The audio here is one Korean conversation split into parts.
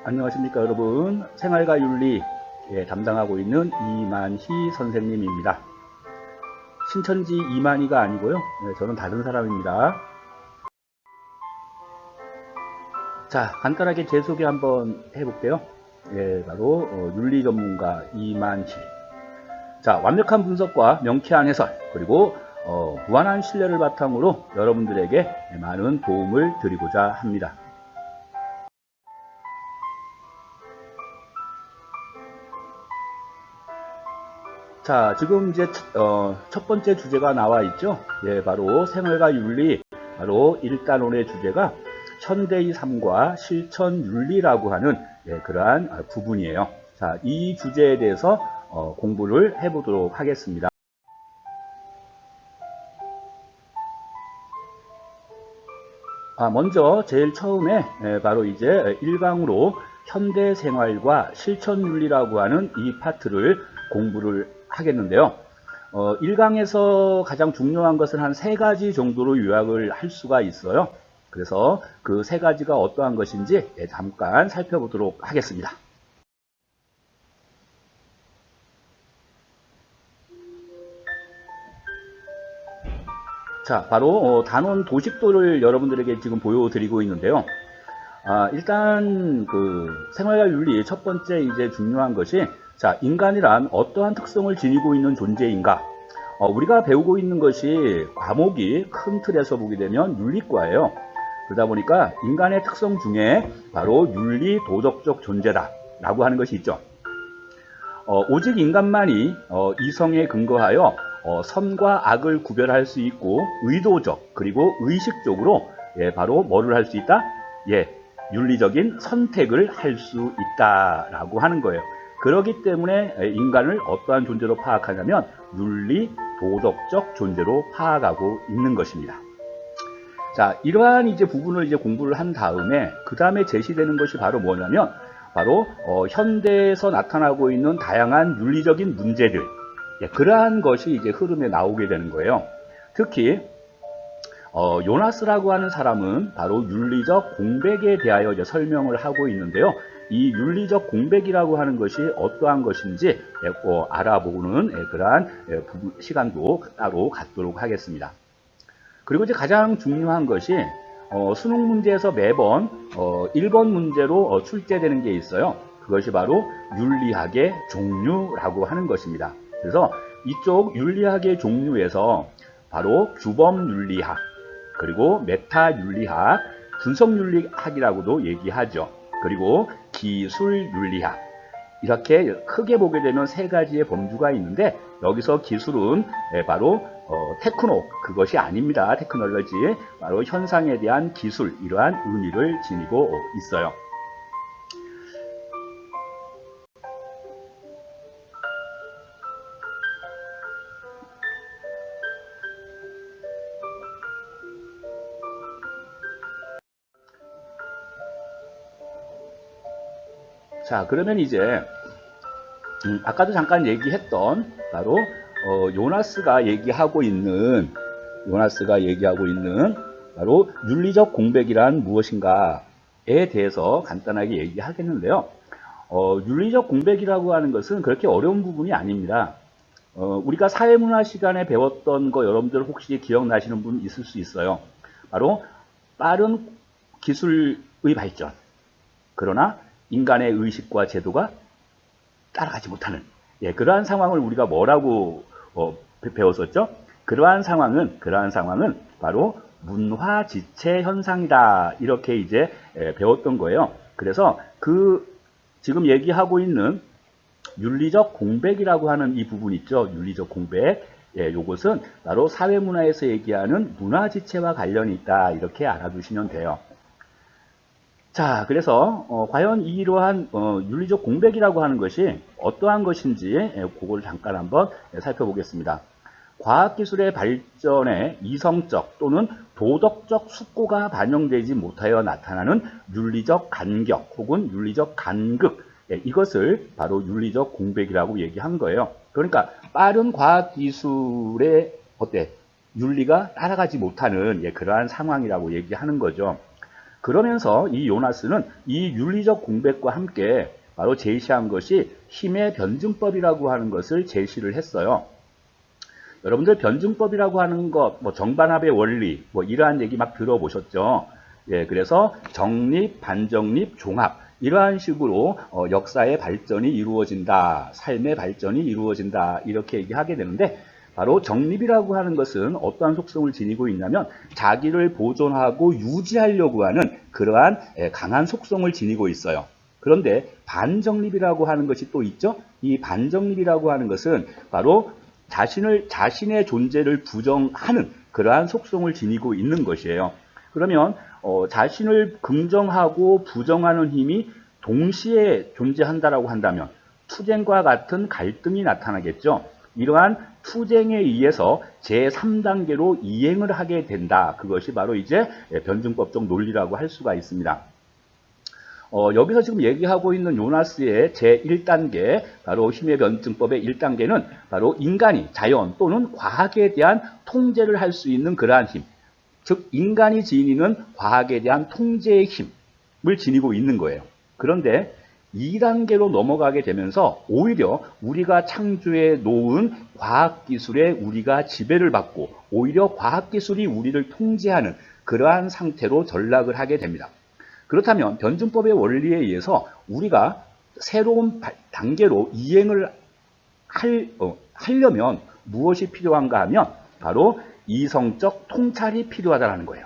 안녕하십니까 여러분. 생활과 윤리 담당하고 있는 이만희 선생님입니다. 신천지 이만희가 아니고요. 저는 다른 사람입니다. 자, 간단하게 제 소개 한번 해볼게요. 바로 윤리 전문가 이만희. 자, 완벽한 분석과 명쾌한 해설 그리고 무한한 신뢰를 바탕으로 여러분들에게 많은 도움을 드리고자 합니다. 자, 지금 이제 첫 번째 주제가 나와 있죠. 바로 생활과 윤리, 바로 1단원의 주제가 현대의 삶과 실천 윤리라고 하는 그러한 부분이에요. 자, 이 주제에 대해서 공부를 해보도록 하겠습니다. 먼저 제일 처음에 바로 이제 1강으로 현대 생활과 실천 윤리라고 하는 이 파트를 공부를 하겠는데요. 1강에서 가장 중요한 것은 한 3가지 정도로 요약을 할 수가 있어요. 그래서 그 3가지가 어떠한 것인지 잠깐 살펴보도록 하겠습니다. 자, 바로 단원 도식도를 여러분들에게 지금 보여드리고 있는데요. 일단 그 생활과 윤리 첫 번째 이제 중요한 것이, 자, 인간이란 어떠한 특성을 지니고 있는 존재인가? 우리가 배우고 있는 것이 과목이 큰 틀에서 보게 되면 윤리과예요. 그러다 보니까 인간의 특성 중에 바로 윤리 도덕적 존재다라고 하는 것이 있죠. 오직 인간만이 이성에 근거하여 선과 악을 구별할 수 있고 의도적 그리고 의식적으로 바로 뭐를 할 수 있다? 윤리적인 선택을 할 수 있다라고 하는 거예요. 그렇기 때문에 인간을 어떠한 존재로 파악하냐면 윤리 도덕적 존재로 파악하고 있는 것입니다. 자, 이러한 이제 부분을 이제 공부를 한 다음에 그 다음에 제시되는 것이 바로 뭐냐면 바로 현대에서 나타나고 있는 다양한 윤리적인 문제들, 그러한 것이 이제 흐름에 나오게 되는 거예요. 특히 요나스라고 하는 사람은 바로 윤리적 공백에 대하여 이제 설명을 하고 있는데요. 이 윤리적 공백이라고 하는 것이 어떠한 것인지 알아보는 그러한 시간도 따로 갖도록 하겠습니다. 그리고 이제 가장 중요한 것이 수능 문제에서 매번 1번 문제로 출제되는 게 있어요. 그것이 바로 윤리학의 종류라고 하는 것입니다. 그래서 이쪽 윤리학의 종류에서 바로 규범 윤리학, 그리고 메타 윤리학, 분석 윤리학이라고도 얘기하죠. 그리고 기술 윤리학, 이렇게 크게 보게 되면 3가지의 범주가 있는데, 여기서 기술은 바로 테크노, 그것이 아닙니다. 테크놀로지, 바로 현상에 대한 기술, 이러한 의미를 지니고 있어요. 자, 그러면 이제 아까도 잠깐 얘기했던 바로 요나스가 얘기하고 있는 바로 윤리적 공백이란 무엇인가에 대해서 간단하게 얘기하겠는데요. 윤리적 공백이라고 하는 것은 그렇게 어려운 부분이 아닙니다. 우리가 사회문화 시간에 배웠던 거 여러분들 혹시 기억나시는 분 있을 수 있어요. 바로 빠른 기술의 발전, 그러나 인간의 의식과 제도가 따라가지 못하는 그러한 상황을 우리가 뭐라고 배웠었죠? 그러한 상황은 바로 문화지체 현상이다, 이렇게 이제 배웠던 거예요. 그래서 그 지금 얘기하고 있는 윤리적 공백이라고 하는 이 부분 있죠. 윤리적 공백. 요것은 바로 사회문화에서 얘기하는 문화지체와 관련이 있다, 이렇게 알아두시면 돼요. 자, 그래서 과연 이러한 윤리적 공백이라고 하는 것이 어떠한 것인지 그걸 잠깐 한번 살펴보겠습니다. 과학기술의 발전에 이성적 또는 도덕적 숙고가 반영되지 못하여 나타나는 윤리적 간격 혹은 윤리적 간극, 이것을 바로 윤리적 공백이라고 얘기한 거예요. 그러니까 빠른 과학기술의 윤리가 따라가지 못하는 그러한 상황이라고 얘기하는 거죠. 그러면서 이 요나스는 이 윤리적 공백과 함께 바로 제시한 것이 힘의 변증법이라고 하는 것을 제시를 했어요. 여러분들 변증법이라고 하는 것, 뭐 정반합의 원리, 뭐 이러한 얘기 막 들어보셨죠? 예, 그래서 정립, 반정립, 종합 이러한 식으로 역사의 발전이 이루어진다, 삶의 발전이 이루어진다 이렇게 얘기하게 되는데 바로 정립이라고 하는 것은 어떠한 속성을 지니고 있냐면 자기를 보존하고 유지하려고 하는 그러한 강한 속성을 지니고 있어요. 그런데 반정립이라고 하는 것이 또 있죠. 이 반정립이라고 하는 것은 바로 자신의 존재를 부정하는 그러한 속성을 지니고 있는 것이에요. 그러면 자신을 긍정하고 부정하는 힘이 동시에 존재한다라고 한다면 투쟁과 같은 갈등이 나타나겠죠. 이러한 투쟁에 의해서 제3단계로 이행을 하게 된다. 그것이 바로 이제 변증법적 논리라고 할 수가 있습니다. 여기서 지금 얘기하고 있는 요나스의 제1단계, 바로 힘의 변증법의 1단계는 바로 인간이 자연 또는 과학에 대한 통제를 할 수 있는 그러한 힘, 즉 인간이 지니는 과학에 대한 통제의 힘을 지니고 있는 거예요. 그런데 2단계로 넘어가게 되면서 오히려 우리가 창조해 놓은 과학기술에 우리가 지배를 받고 오히려 과학기술이 우리를 통제하는 그러한 상태로 전락을 하게 됩니다. 그렇다면 변증법의 원리에 의해서 우리가 새로운 단계로 이행을 하려면 무엇이 필요한가 하면 바로 이성적 통찰이 필요하다는 거예요.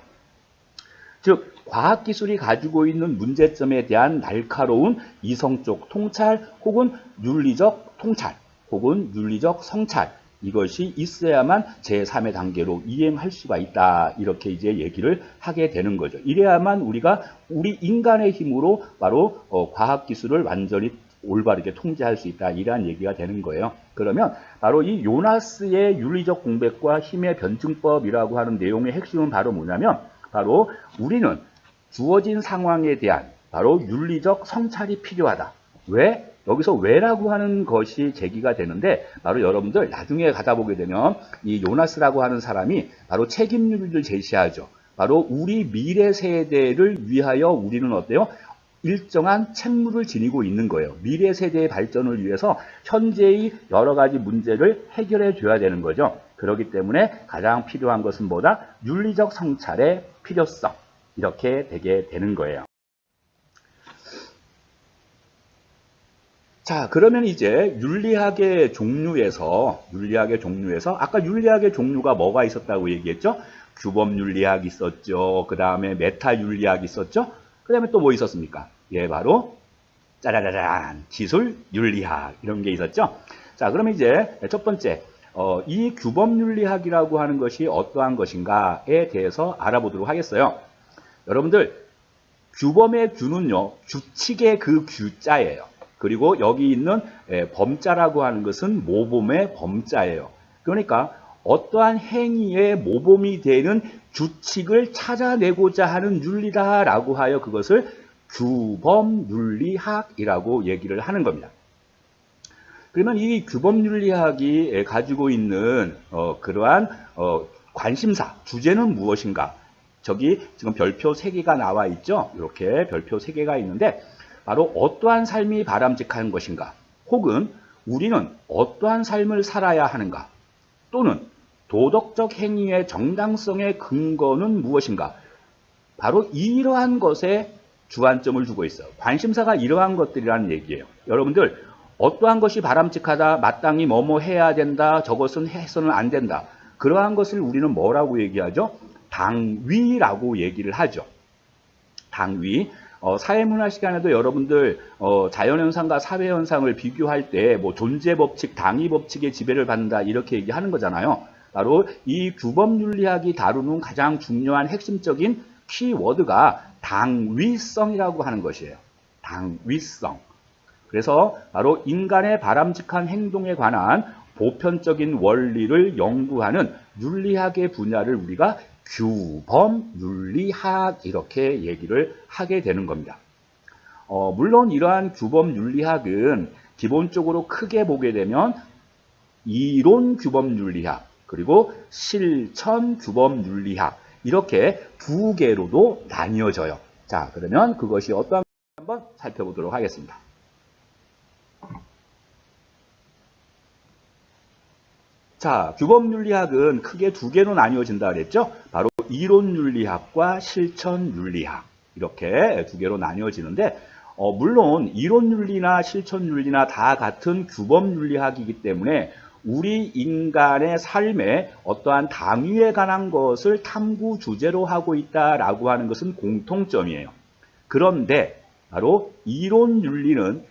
즉 과학기술이 가지고 있는 문제점에 대한 날카로운 이성적 통찰 혹은 윤리적 통찰 혹은 윤리적 성찰, 이것이 있어야만 제3의 단계로 이행할 수가 있다. 이렇게 이제 얘기를 하게 되는 거죠. 이래야만 우리가 우리 인간의 힘으로 바로 과학기술을 완전히 올바르게 통제할 수 있다. 이러한 얘기가 되는 거예요. 그러면 바로 이 요나스의 윤리적 공백과 힘의 변증법이라고 하는 내용의 핵심은 바로 뭐냐면 바로 우리는 주어진 상황에 대한 바로 윤리적 성찰이 필요하다. 왜? 여기서 왜라고 하는 것이 제기가 되는데 바로 여러분들 나중에 가다 보게 되면 이 요나스라고 하는 사람이 바로 책임윤리를 제시하죠. 바로 우리 미래 세대를 위하여 우리는 어때요? 일정한 책무를 지니고 있는 거예요. 미래 세대의 발전을 위해서 현재의 여러 가지 문제를 해결해 줘야 되는 거죠. 그렇기 때문에 가장 필요한 것은 뭐다? 윤리적 성찰의 필요성. 이렇게 되게 되는 거예요. 자, 그러면 이제 윤리학의 종류에서 아까 윤리학의 종류가 뭐가 있었다고 얘기했죠? 규범 윤리학 있었죠. 그 다음에 메타 윤리학 있었죠. 그 다음에 또 뭐 있었습니까? 예, 바로 짜라라란 기술 윤리학 이런 게 있었죠. 자, 그러면 이제 첫 번째 이 규범 윤리학이라고 하는 것이 어떠한 것인가에 대해서 알아보도록 하겠어요. 여러분들 규범의 규는요, 규칙의 그 규자예요. 그리고 여기 있는 범자라고 하는 것은 모범의 범자예요. 그러니까 어떠한 행위의 모범이 되는 규칙을 찾아내고자 하는 윤리다라고 하여 그것을 규범윤리학이라고 얘기를 하는 겁니다. 그러면 이 규범윤리학이 가지고 있는 그러한 관심사, 주제는 무엇인가? 저기 지금 별표 3개가 나와 있죠? 이렇게 별표 3개가 있는데 바로 어떠한 삶이 바람직한 것인가? 혹은 우리는 어떠한 삶을 살아야 하는가? 또는 도덕적 행위의 정당성의 근거는 무엇인가? 바로 이러한 것에 주안점을 두고 있어요. 관심사가 이러한 것들이라는 얘기예요. 여러분들 어떠한 것이 바람직하다, 마땅히 뭐뭐 해야 된다, 저것은 해서는 안 된다. 그러한 것을 우리는 뭐라고 얘기하죠? 당위라고 얘기를 하죠. 당위. 사회문화 시간에도 여러분들 자연현상과 사회현상을 비교할 때 뭐 존재법칙, 당위법칙의 지배를 받는다 이렇게 얘기하는 거잖아요. 바로 이 규범윤리학이 다루는 가장 중요한 핵심적인 키워드가 당위성이라고 하는 것이에요. 당위성. 그래서 바로 인간의 바람직한 행동에 관한 보편적인 원리를 연구하는 윤리학의 분야를 우리가 규범윤리학 이렇게 얘기를 하게 되는 겁니다. 물론 이러한 규범윤리학은 기본적으로 크게 보게 되면 이론 규범윤리학 그리고 실천 규범윤리학 이렇게 두 개로도 나뉘어져요. 자, 그러면 그것이 어떠한 한번 살펴보도록 하겠습니다. 자, 규범윤리학은 크게 두 개로 나뉘어진다 그랬죠? 바로 이론윤리학과 실천윤리학. 이렇게 두 개로 나뉘어지는데, 물론 이론윤리나 실천윤리나 다 같은 규범윤리학이기 때문에 우리 인간의 삶에 어떠한 당위에 관한 것을 탐구 주제로 하고 있다라고 하는 것은 공통점이에요. 그런데 바로 이론윤리는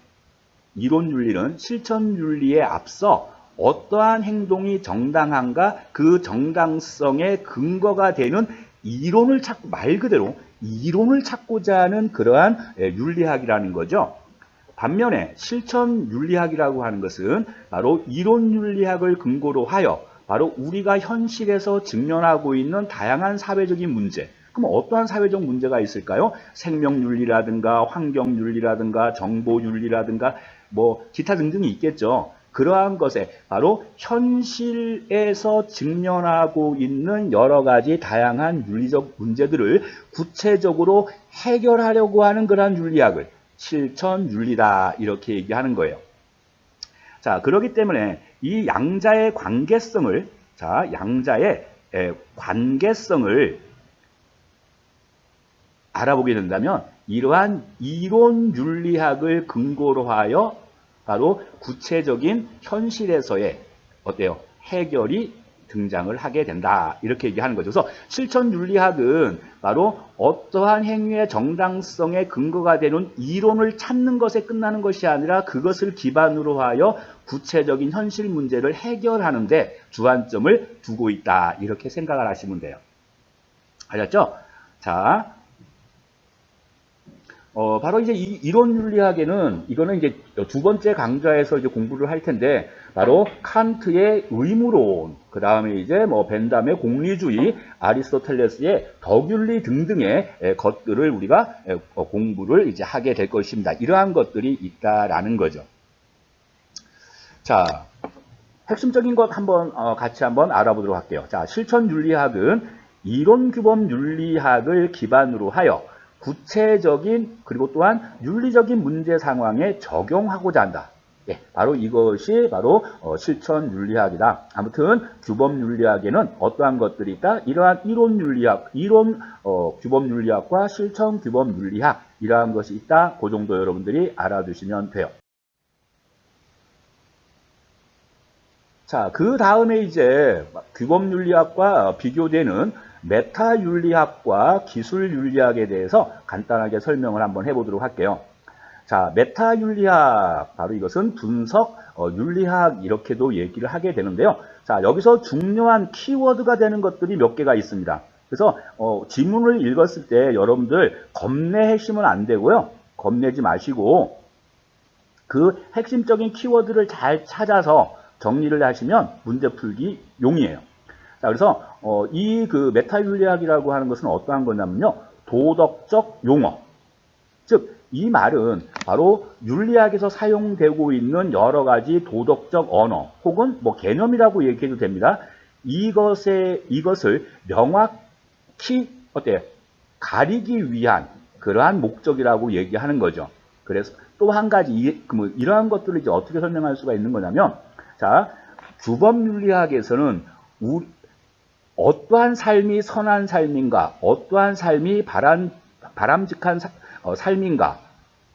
실천윤리에 앞서 어떠한 행동이 정당한가 그 정당성의 근거가 되는 이론을 찾고 말 그대로 이론을 찾고자 하는 그러한 윤리학이라는 거죠. 반면에 실천윤리학이라고 하는 것은 바로 이론윤리학을 근거로 하여 바로 우리가 현실에서 직면하고 있는 다양한 사회적인 문제, 그럼 어떠한 사회적 문제가 있을까요? 생명윤리라든가 환경윤리라든가 정보윤리라든가 뭐 기타 등등이 있겠죠. 그러한 것에 바로 현실에서 직면하고 있는 여러 가지 다양한 윤리적 문제들을 구체적으로 해결하려고 하는 그러한 윤리학을 실천윤리다 이렇게 얘기하는 거예요. 자, 그렇기 때문에 이 양자의 관계성을 알아보게 된다면 이러한 이론윤리학을 근거로 하여 바로 구체적인 현실에서의 해결이 등장을 하게 된다. 이렇게 얘기하는 거죠. 그래서 실천윤리학은 바로 어떠한 행위의 정당성의 근거가 되는 이론을 찾는 것에 끝나는 것이 아니라 그것을 기반으로 하여 구체적인 현실 문제를 해결하는 데 주안점을 두고 있다. 이렇게 생각을 하시면 돼요. 알았죠? 자, 바로 이제 이 이론윤리학에는 이거는 이제 두 번째 강좌에서 이제 공부를 할 텐데 바로 칸트의 의무론, 그 다음에 이제 뭐 벤담의 공리주의, 아리스토텔레스의 덕윤리 등등의 것들을 우리가 공부를 이제 하게 될 것입니다. 이러한 것들이 있다라는 거죠. 자, 핵심적인 것 같이 한번 알아보도록 할게요. 자, 실천윤리학은 이론규범윤리학을 기반으로 하여 구체적인 그리고 또한 윤리적인 문제 상황에 적용하고자 한다. 예, 바로 이것이 바로 실천윤리학이다. 아무튼 규범윤리학에는 어떠한 것들이 있다? 이러한 규범윤리학과 실천규범윤리학 이러한 것이 있다. 그 정도 여러분들이 알아두시면 돼요. 자, 그 다음에 이제 규범윤리학과 비교되는 메타윤리학과 기술윤리학에 대해서 간단하게 설명을 한번 해보도록 할게요. 자, 메타윤리학, 바로 이것은 분석 윤리학 이렇게도 얘기를 하게 되는데요. 자, 여기서 중요한 키워드가 되는 것들이 몇 개가 있습니다. 그래서 지문을 읽었을 때 여러분들 겁내시면 안 되고요. 겁내지 마시고 그 핵심적인 키워드를 잘 찾아서 정리를 하시면 문제 풀기 용이에요. 자, 그래서 이 그 메타윤리학이라고 하는 것은 어떠한 거냐면요. 도덕적 용어. 즉, 이 말은 바로 윤리학에서 사용되고 있는 여러 가지 도덕적 언어 혹은 뭐 개념이라고 얘기해도 됩니다. 이것을 명확히 가리기 위한 그러한 목적이라고 얘기하는 거죠. 그래서 또 한 가지 이러한 것들을 이제 어떻게 설명할 수가 있는 거냐면, 자, 규범윤리학에서는 어떠한 삶이 선한 삶인가, 어떠한 삶이 바람직한 삶인가,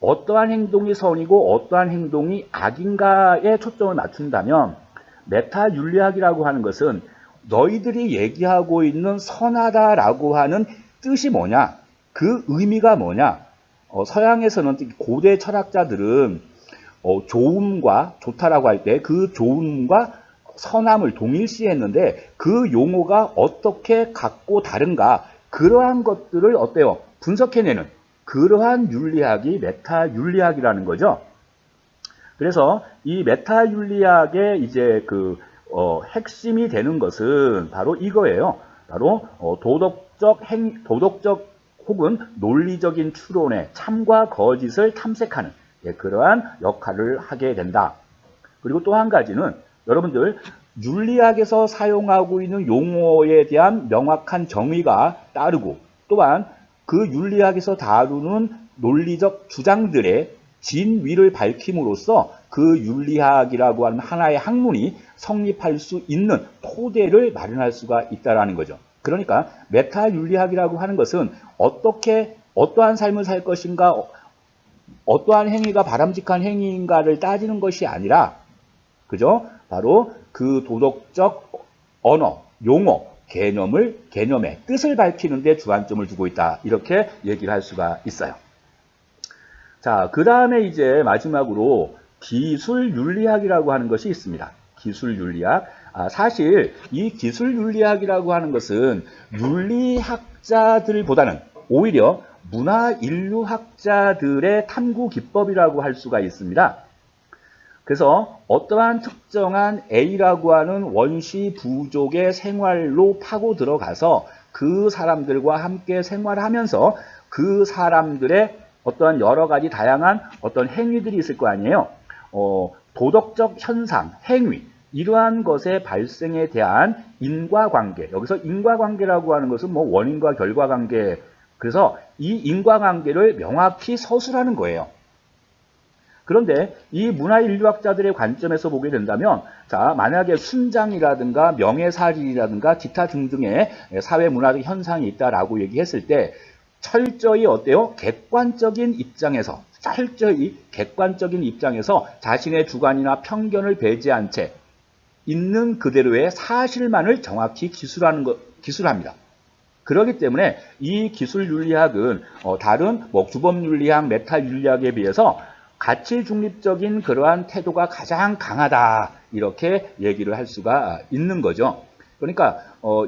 어떠한 행동이 선이고 어떠한 행동이 악인가에 초점을 맞춘다면 메타윤리학이라고 하는 것은 너희들이 얘기하고 있는 선하다라고 하는 뜻이 뭐냐, 그 의미가 뭐냐. 서양에서는 고대 철학자들은 좋음과 좋다라고 할 때 그 좋음과 선함을 동일시했는데 그 용어가 어떻게 같고 다른가, 그러한 것들을 분석해내는 그러한 윤리학이 메타윤리학이라는 거죠. 그래서 이 메타윤리학의 이제 핵심이 되는 것은 바로 이거예요. 바로 도덕적 혹은 논리적인 추론의 참과 거짓을 탐색하는 그러한 역할을 하게 된다. 그리고 또 한 가지는 여러분들 윤리학에서 사용하고 있는 용어에 대한 명확한 정의가 따르고, 또한 그 윤리학에서 다루는 논리적 주장들의 진위를 밝힘으로써 그 윤리학이라고 하는 하나의 학문이 성립할 수 있는 토대를 마련할 수가 있다는 거죠. 그러니까 메타 윤리학이라고 하는 것은 어떠한 삶을 살 것인가, 어떠한 행위가 바람직한 행위인가를 따지는 것이 아니라, 그죠? 바로 그 도덕적 언어, 용어, 개념의 뜻을 밝히는 데 주안점을 두고 있다. 이렇게 얘기를 할 수가 있어요. 자, 그 다음에 이제 마지막으로 기술윤리학이라고 하는 것이 있습니다. 기술윤리학. 사실 이 기술윤리학이라고 하는 것은 윤리학자들보다는 오히려 문화인류학자들의 탐구 기법이라고 할 수가 있습니다. 그래서 어떠한 특정한 A라고 하는 원시 부족의 생활로 파고 들어가서 그 사람들과 함께 생활하면서 그 사람들의 어떠한 여러 가지 다양한 어떤 행위들이 있을 거 아니에요. 도덕적 현상, 행위, 이러한 것의 발생에 대한 인과관계. 여기서 인과관계라고 하는 것은 뭐 원인과 결과관계. 그래서 이 인과관계를 명확히 서술하는 거예요. 그런데 이 문화인류학자들의 관점에서 보게 된다면, 자, 만약에 순장이라든가 명예살인이라든가 기타 등등의 사회문화적 현상이 있다라고 얘기했을 때 철저히 어때요? 객관적인 입장에서 자신의 주관이나 편견을 배제한 채 있는 그대로의 사실만을 정확히 기술합니다. 그렇기 때문에 이 기술윤리학은 다른 규범윤리학, 메타윤리학에 비해서 가치 중립적인 그러한 태도가 가장 강하다, 이렇게 얘기를 할 수가 있는 거죠. 그러니까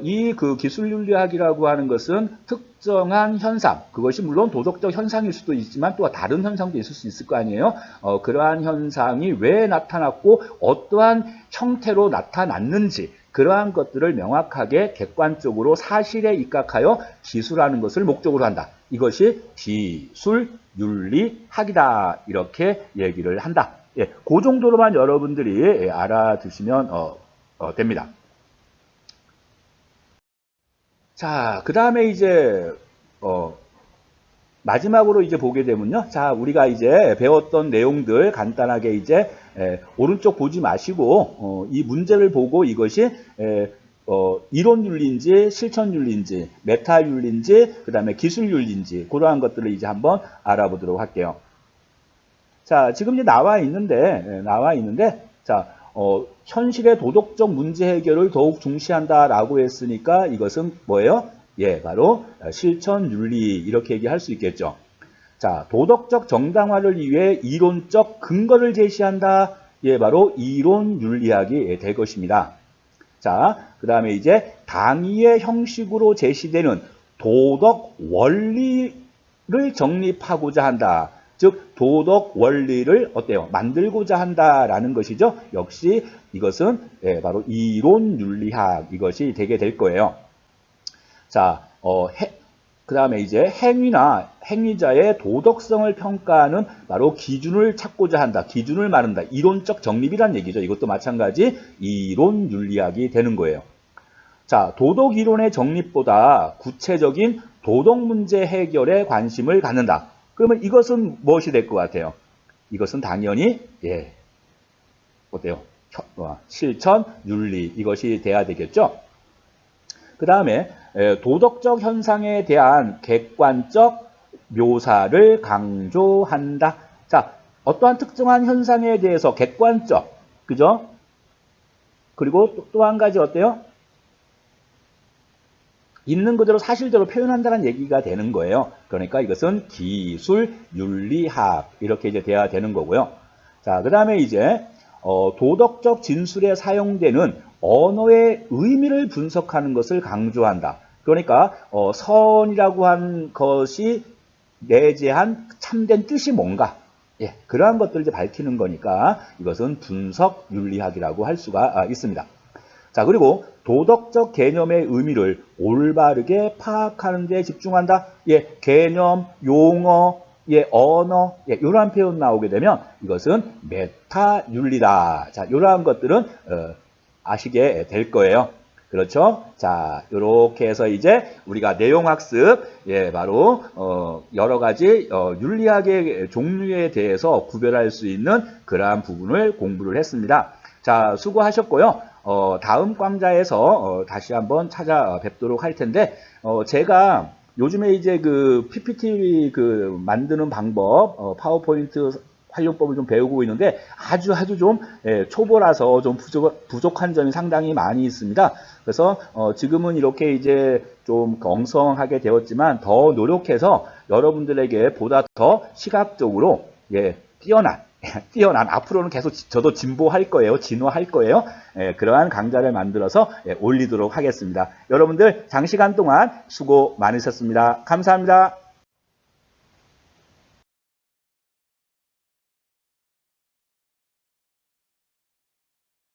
이 그 기술윤리학이라고 하는 것은 특정한 현상, 그것이 물론 도덕적 현상일 수도 있지만 또 다른 현상도 있을 수 있을 거 아니에요. 그러한 현상이 왜 나타났고 어떠한 형태로 나타났는지, 그러한 것들을 명확하게 객관적으로 사실에 입각하여 기술하는 것을 목적으로 한다. 이것이 기술윤리학이다, 이렇게 얘기를 한다. 예, 그 정도로만 여러분들이 알아두시면 됩니다. 자, 그 다음에 이제 마지막으로 이제 보게 되면요. 자, 우리가 이제 배웠던 내용들 간단하게 이제 오른쪽 보지 마시고 이 문제를 보고 이것이 이론윤리인지 실천윤리인지 메타윤리인지 그 다음에 기술윤리인지 그러한 것들을 이제 한번 알아보도록 할게요. 자, 지금 이제 나와 있는데 자, 현실의 도덕적 문제 해결을 더욱 중시한다라고 했으니까 이것은 뭐예요? 예, 바로 실천윤리, 이렇게 얘기할 수 있겠죠. 자, 도덕적 정당화를 위해 이론적 근거를 제시한다. 예, 바로 이론윤리학이 될 것입니다. 자, 그 다음에 이제 당위의 형식으로 제시되는 도덕 원리를 정립하고자 한다. 즉 도덕 원리를 어때요? 만들고자 한다라는 것이죠. 역시 이것은 바로 이론윤리학, 이것이 되게 될 거예요. 자, 그 다음에 이제 행위자의 도덕성을 평가하는 바로 기준을 찾고자 한다. 기준을 말한다. 이론적 정립이란 얘기죠. 이것도 마찬가지 이론윤리학이 되는 거예요. 자, 도덕 이론의 정립보다 구체적인 도덕 문제 해결에 관심을 갖는다. 그러면 이것은 무엇이 될 것 같아요? 이것은 당연히 어때요? 실천, 윤리, 이것이 돼야 되겠죠? 그 다음에 도덕적 현상에 대한 객관적 묘사를 강조한다. 자, 어떠한 특정한 현상에 대해서 객관적, 그죠? 그리고 또 한 가지 어때요? 있는 그대로 사실대로 표현한다는 얘기가 되는 거예요. 그러니까 이것은 기술, 윤리학, 이렇게 이제 돼야 되는 거고요. 자, 그 다음에 이제 도덕적 진술에 사용되는 언어의 의미를 분석하는 것을 강조한다. 그러니까 선이라고 한 것이 내재한 참된 뜻이 뭔가, 예, 그러한 것들을 이제 밝히는 거니까 이것은 분석 윤리학이라고 할 수가 있습니다. 자, 그리고 도덕적 개념의 의미를 올바르게 파악하는 데 집중한다. 예, 개념, 용어, 예, 언어, 예, 이러한 표현 나오게 되면 이것은 메타윤리다. 자, 이러한 것들은 아시게 될 거예요. 그렇죠? 자, 요렇게 해서 이제 우리가 내용학습, 바로 여러 가지 윤리학의 종류에 대해서 구별할 수 있는 그러한 부분을 공부를 했습니다. 자, 수고하셨고요. 다음 강좌에서 다시 한번 찾아뵙도록 할 텐데, 제가 요즘에 이제 그 PPT 만드는 방법, 파워포인트 활용법을 좀 배우고 있는데 아주 좀 초보라서 좀 부족한 점이 상당히 많이 있습니다. 그래서 지금은 이렇게 이제 좀 엉성하게 되었지만 더 노력해서 여러분들에게 보다 더 시각적으로 뛰어난 앞으로는 계속 저도 진보할 거예요. 진화할 거예요. 그러한 강좌를 만들어서 올리도록 하겠습니다. 여러분들 장시간 동안 수고 많으셨습니다. 감사합니다.